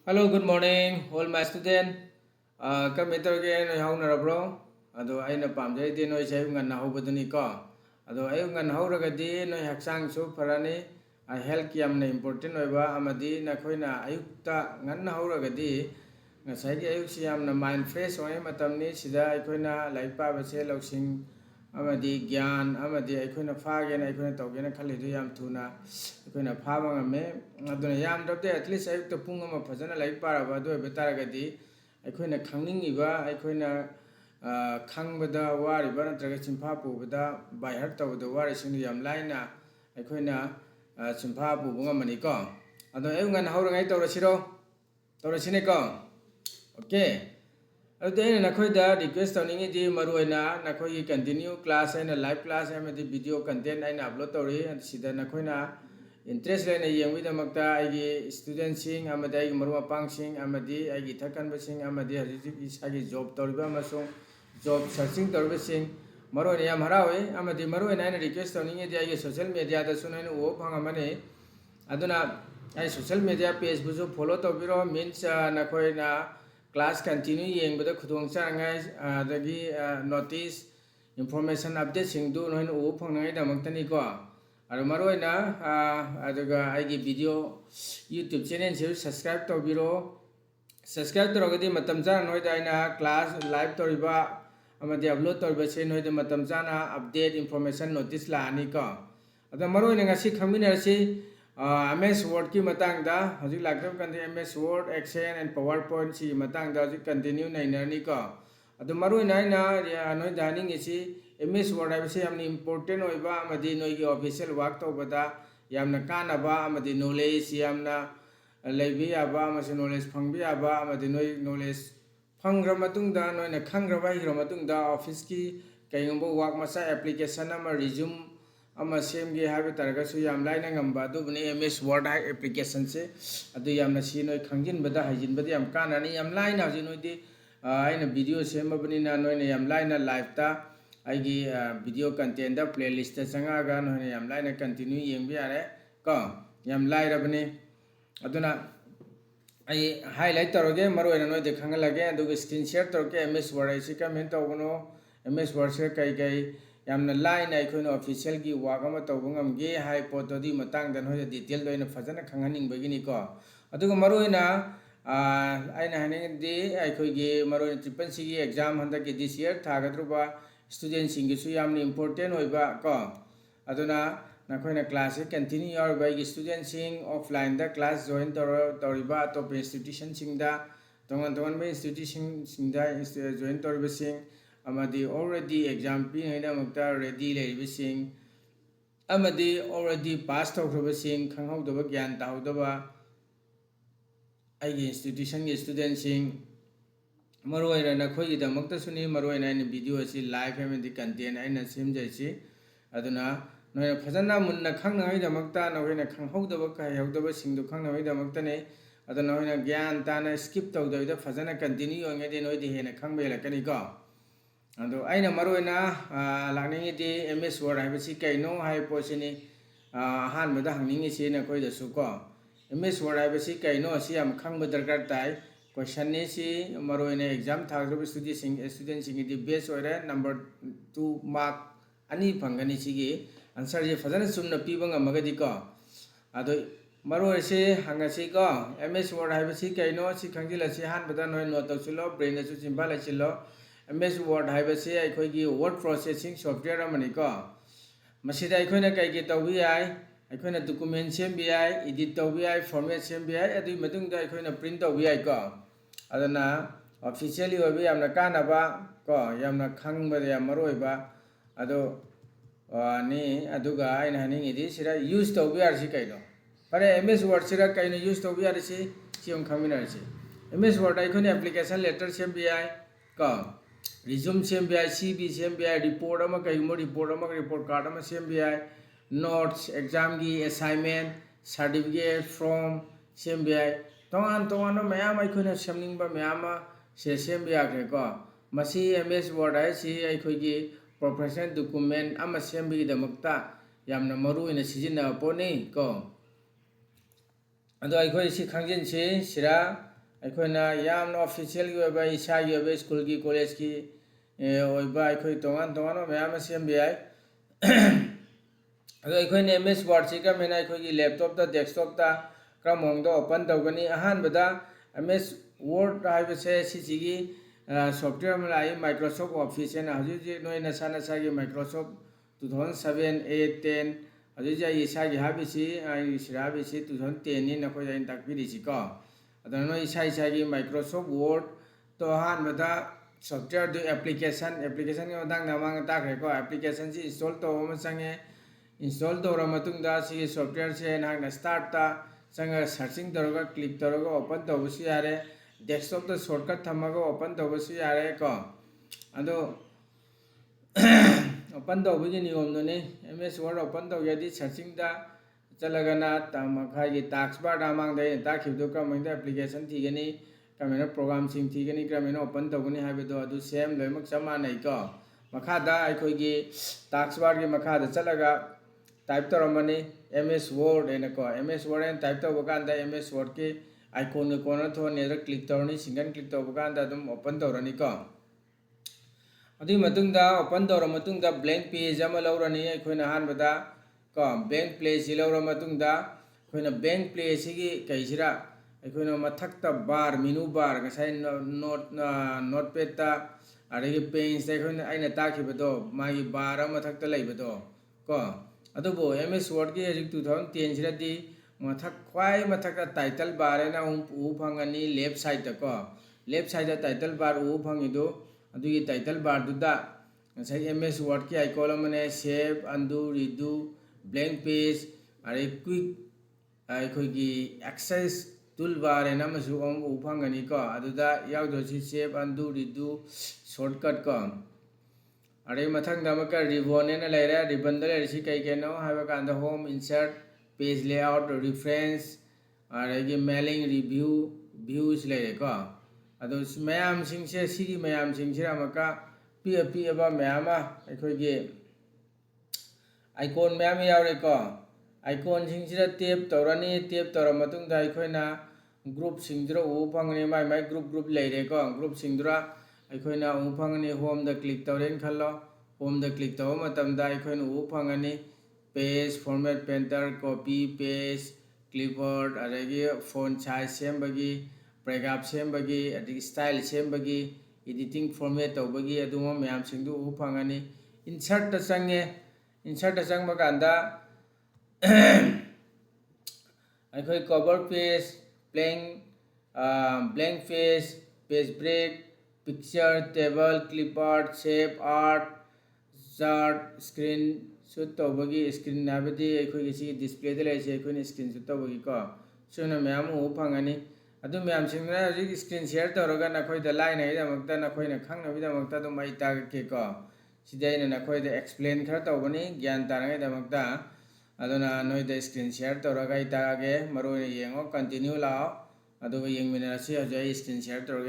Hello, good morning, all my student. Kami again, I how na bro. Ado ay na pamjay din no say ngan na hubad ni ko. Ado ay ngan hauraga di no haksang so parani a health yam na important no ba amadi na khoi na ayukta ngan na hauraga di ngasai gi ayuk siyam na mind fresh oi matam ni sida ay khoi na lai pa ba se lausing amadi gyan amadi ay khoi na fa gen ay khoi na tau gen khali du yam thuna ay khoi na pha ba ngame aduna yam dapte at least ayuk to pung ama phajana lai pa ra ba do betara ga di ay khoi na khangning iba ay khoi na khang bada wari ba na traga chimpha pu bada by heart to the wari sing yam laina ay khoi na chimpha pu bunga mani ko ado ay ngan haura ngai to ra siro to ra sine ko okay Then Nakoida request on the Maruena, Nakoi continue class and a live class and the video content and upload and Sida Nakoina interest in a young with the Makta, I student sing, Amadai Marua Pang sing, Amadi, I get Takan sing, Amadi is a job Torba song, job searching Torba sing, Maruena Marawe, Amadi Maruena and request on the social media the Sunan Wopang Aduna I social media page Buzu follow Tobiro means Nakoina. Class continue yeng bada khudong changai dagi notice information update sing du noin u phangngai damak ko ar maroi na adaga ai gi video YouTube channel se subscribe to biro subscribe to rogadi matam jana noi da ina class live to riba amadi upload to riba se noi da matam jana update information notice la ani ko ada maroi na ngasi khangmina si MS Word ki matang da hajik lakdam kan MS Word Excel and PowerPoint si matang da hajik continue na inani ko adu maru nai na noi daning isi MS Word ai se amni important oi ba amadi noi gi official work to bada yamna kana ba amadi knowledge yamna leibi aba amasi knowledge phangbi aba amadi noi knowledge phangra matung da noi na khangra ba hira matung da office ki kaingbo work masa application ama resume ama semge habi targa su yam laina ngamba du bune MS Word application se adu yamna si noi khangjin bada hajin bada yam kana ni yam laina ji noi di aina video sema bani na noi ne yam laina live ta aigi video content da playlist ta changa ga noi yam laina continue yeng bi are ko yam laira bani aduna ai highlight toroge maro ena noi dekhanga lage adu screen share toroke MS Word ai si comment to gono MS Word se kai kai yamna line ai khoino official gi wagama tawbungam ge hai potodi matang dan hoya detail doina fajana khanghaning bagini ko aduga maroina aina haning di ai khoi ge maroina triple c gi exam handa ge this year thagadruba student sing gi su yamni important hoiba ko aduna na khoina class continue your by student sing offline da class join toriba top institution sing da tongan ba institution sing da join toriba sing amadi already exam pi haina makta ready leibising amadi already pass tawkrabasing khanghaudaba gyan taudaba aigi institution gi student sing maroina na khoi gi damakta suni maroina ni video asi live amadi content aina semjai si aduna noina phajana munna khangnai damakta noina khanghaudaba kai haudaba singdu khangnai damakta ne aduna noina gyan tana skip tawdabida phajana continue ngade noi di hena khangbela kani ko ado aina maroina lakningi di MS Word haibasi kaino hai posini han bada hangningi si na koi da su ko MS Word haibasi kaino si am khangba darkar tai question ni si maroina exam thagro student sing di base ore number 2 mark ani phangani si gi answer je fajana sumna pibanga magadi ko ado maroi se hangasi ko MS Word haibasi kaino si khangjila si han bada noi no tawsulo brain su chimbala chilo MS Word haibase aikoigi word processing software amani ko masida aikoina kaigi tawbi ai aikoina document sembi ai edit tawbi ai format sembi ai adu matungda aikoina print tawbi ai ko adana officially obi yamna kana ba ko yamna khangba yam maroi ba ado ni aduga aina haning idi sira use tawbi ar si kaino pare MS Word sira kaino use tawbi ar si chiong khamina si MS Word aikoina application letter sembi ai ko resume CMBI, CV CMBI, report ama kaimo report card ama CMBI, notes, exam gi assignment, certificate, form CMBI, tongan no mayam ai khona samning ba mayama se CMBI ke ko masi MS Word ai si ai khoi gi professional document ama CMBI da makta yamna maru ina sijina poni ko ado ai khoi si khangjin si sira ꯑꯩꯈꯣꯏꯅ ꯌꯥꯝꯅ ꯑꯣꯐꯤꯁꯤꯌꯦꯜꯒꯤ ꯑꯣꯏꯕ ꯏꯁꯥꯒꯤ ꯑꯣꯏꯕ ꯁ꯭ꯀꯨꯜꯒꯤ ꯀꯣꯂꯦꯖꯀꯤ ꯑꯣꯏꯕ ꯑꯩꯈꯣꯏ ꯇꯣꯉꯥꯟ ꯇꯣꯉꯥꯟꯕ ꯃꯌꯥꯝ ꯑꯃ ꯁꯦꯝꯕ ꯌꯥꯏ ꯑꯗꯣ ꯑꯩꯈꯣꯏꯅ ꯑꯦꯝ ꯑꯦꯁ ꯋꯥꯔꯗꯁꯤ ꯀꯔꯝꯍꯥꯏꯅ ꯑꯩꯈꯣꯏꯒꯤ ꯂꯦꯞꯇꯣꯞꯇ ꯗꯦꯛꯁꯇꯣꯞꯇ ꯀꯔꯝꯕ ꯃꯑꯣꯡꯗ ꯑꯣꯄꯟ ꯇꯧꯒꯅꯤ ꯑꯍꯥꯟꯕꯗ ꯑꯦꯝ ꯑꯦꯁ ꯋꯥꯔꯗ ꯍꯥꯏꯕꯁꯦ ꯁꯤꯁꯤꯒꯤ ꯁꯣꯐ꯭ꯇꯋꯦꯌꯔ ꯑꯃ ꯂꯥꯛꯏ ꯃꯥꯏꯀ꯭ꯔꯣꯁꯣꯐ ꯑꯣꯐꯤꯁ ꯍꯥꯏꯅ ꯍꯧꯖꯤꯛ ꯍꯧꯖꯤꯛ ꯅꯣꯏ ꯅꯁꯥ ꯅꯁꯥꯒꯤ ꯃꯥꯏꯀ꯭ꯔꯣꯁꯣꯐ 2007 8 10 ꯍꯧꯖꯤꯛ ꯑꯩ ꯏꯁꯥꯒꯤ ꯍꯥꯏꯕꯁꯤ ꯑꯩ ꯁꯤꯗ ꯍꯥꯏꯕꯁꯤ 2010ꯅꯤ ꯅꯈꯣꯏꯗ ꯑꯩꯅ ꯇꯥꯛꯄꯤꯔꯤꯁꯤꯀꯣ ꯑꯗꯨꯅ ꯅꯣꯏ ꯏꯁꯥ ꯏꯁꯥꯒꯤ ꯃꯥꯏꯀ꯭ꯔꯣꯁꯣꯐ ꯋꯥꯔꯗꯇꯣ ꯑꯍꯥꯟꯕꯗ ꯁꯣꯐ꯭ꯇꯋꯦꯌꯔꯗꯨ ꯑꯦꯄ꯭ꯂꯤꯀꯦꯁꯟꯒꯤ ꯃꯇꯥꯡꯗ ꯃꯃꯥꯡꯗ ꯇꯥꯛꯈ꯭ꯔꯦꯀꯣ ꯑꯦꯄ꯭ꯂꯤꯀꯦꯁꯟꯁꯤ ꯏꯟꯁꯇꯣꯜ ꯇꯧꯕ ꯑꯃ ꯆꯪꯉꯦ ꯏꯟꯁꯇꯣꯜ ꯇꯧꯔꯕ ꯃꯇꯨꯡꯗ ꯁꯤꯒꯤ ꯁꯣꯐ꯭ꯇꯋꯦꯌꯔꯁꯦ ꯅꯍꯥꯛꯅ ꯁ꯭ꯇꯥꯔꯠꯇ ꯆꯪꯉꯒ ꯁꯔꯆꯤꯡ ꯇꯧꯔꯒ ꯀ꯭ꯂꯤꯛ ꯇꯧꯔꯒ ꯑꯣꯄꯟ ꯇꯧꯕꯁꯨ ꯌꯥꯔꯦ ꯗꯦꯛꯁꯇꯣꯞꯇ ꯁꯣꯔꯠꯀꯠ ꯊꯝꯃꯒ ꯑꯣꯄꯟ ꯇꯧꯕꯁꯨ ꯌꯥꯔꯦ ꯀꯣ ꯑꯗꯣ open tꯧꯕꯒꯤ ꯅꯤꯌꯣꯝꯗꯨꯅꯤ ꯑꯦꯝ ꯑꯦꯁ ꯋꯥꯔꯗ open ꯇꯧꯒꯦꯗꯤ ꯁꯔꯆꯤꯡꯗ ꯆꯠꯂꯒꯅ ꯃꯈꯥꯒꯤ ꯇꯥꯛꯁ ꯕꯥꯔꯗ ꯃꯃꯥꯡꯗ ꯑꯩꯅ ꯇꯥꯛꯈꯤꯕꯗꯨ ꯀꯔꯝꯍꯥꯏꯅ ꯑꯦꯄ꯭ꯂꯤꯀꯦꯁꯟ ꯊꯤꯒꯅꯤ ꯀꯔꯝꯍꯥꯏꯅ ꯄ꯭ꯔꯣꯒ꯭ꯔꯥꯝꯁꯤꯡ ꯊꯤꯒꯅꯤ ꯀꯔꯝꯍꯥꯏꯅ open ꯇꯧꯒꯅꯤ ꯍꯥꯏꯕꯗꯣ ꯑꯗꯨ ꯁꯦꯝ ꯂꯣꯏꯅꯃꯛ ꯆꯞ ꯃꯥꯟꯅꯩꯀꯣ ꯃꯈꯥꯗ ꯑꯩꯈꯣꯏꯒꯤ ꯇꯥꯛꯁ ꯕꯥꯔꯒꯤ ꯃꯈꯥꯗ ꯆꯠꯂꯒ टाइप तौरमनी एम एस वर्ड है एम एस वर्ड है टाइप तब कान एम एस वर्ड की आइकॉन कॉर्नर थोड़ी क्लिक तौरनी सिंगल क्लिक तब कान ओपन तौरनी को ओपन तौर ब्लैंक पेज लौरनी अखोना अहानबदा को ब्लैंक पेज लौर ब्लैंक पेज की कईसिरा अखोना मथक्ता bar menu bar notepad अदगी पेज अखोना ताखिबदो मागी बार मथक्ता लेबदो को अदुबो एम एस वर्ड की हजिक 2010 सिरदी मथक ख्वाई मथक टाइटल बार है ना उ फंगनी लेफ्ट साइड को लेफ्ट साइड टाइटल बार उ फंगिदो अदुगी टाइटल बार दुदा एम एस वर्ड की आइकॉन मने save undo redo blank page अरे क्विक अखोगी एक्सेस टूल बार है ना मसु उ फंगनी को अदुदा यावदोसी सेव अंडू रीडू शॉर्टकट को अरे मथंग रिबन है लेरे रिबन लेरसी कई कनो Home Insert Page Layout References अरे मेलिंग रिव्यू व्यूज लेरेको अदो मैम सिंगसे सिगी मैम सिंगसे अमका पीब मैम अखोगी आइकॉन मैम यावरेको आइकॉन सिंगसे टेप तौरनी टेप तौर मतुंगदा अखोना ग्रुप सिंगद्रो उ फंगनी माई ग्रुप लेरेको ग्रुप सिंगद्रा अखोना उ फंगनी होम द क्लिक तौरेन खल्लो होम द क्लिक तब मतमदा अखोना उ फंगनी paste format painter copy paste clipboard अदगी फोन साइज सेमबगी पैराग्राफ सेमबगी अदगी स्टाइल सेमबगी एडिटिंग फॉर्मेट तौबगी अदुम मैम सिंगदु उ फंगनी इंसर्ट द चंगे इंसर्ट द चंग बकांदा अखोई cover page blank page break picture table clip art shape art chart screenshot तौबगी स्क्रीन हाबदी अखोई सी डिस्प्ले दे लेसे अखोई स्क्रीन शूट तौबगी को सुना मैम उ फंगनी अदु मैम सिंगना हजिक स्क्रीन शेयर तौरगा नखोइदा लाइन हाइदमक्ता नखोइना खंगनबिदमक्ता दु मई तागके को सिदैना नखोइदा एक्सप्लेन खर तौबनी ज्ञान तारंगाइदमक्ता अदुना नोइदा स्क्रीन शेयर तौरगा इतागे मरोइ येंगो कंटिन्यू लाओ अदुगा येंगमिनासी हजै स्क्रीन शेयर तौरगे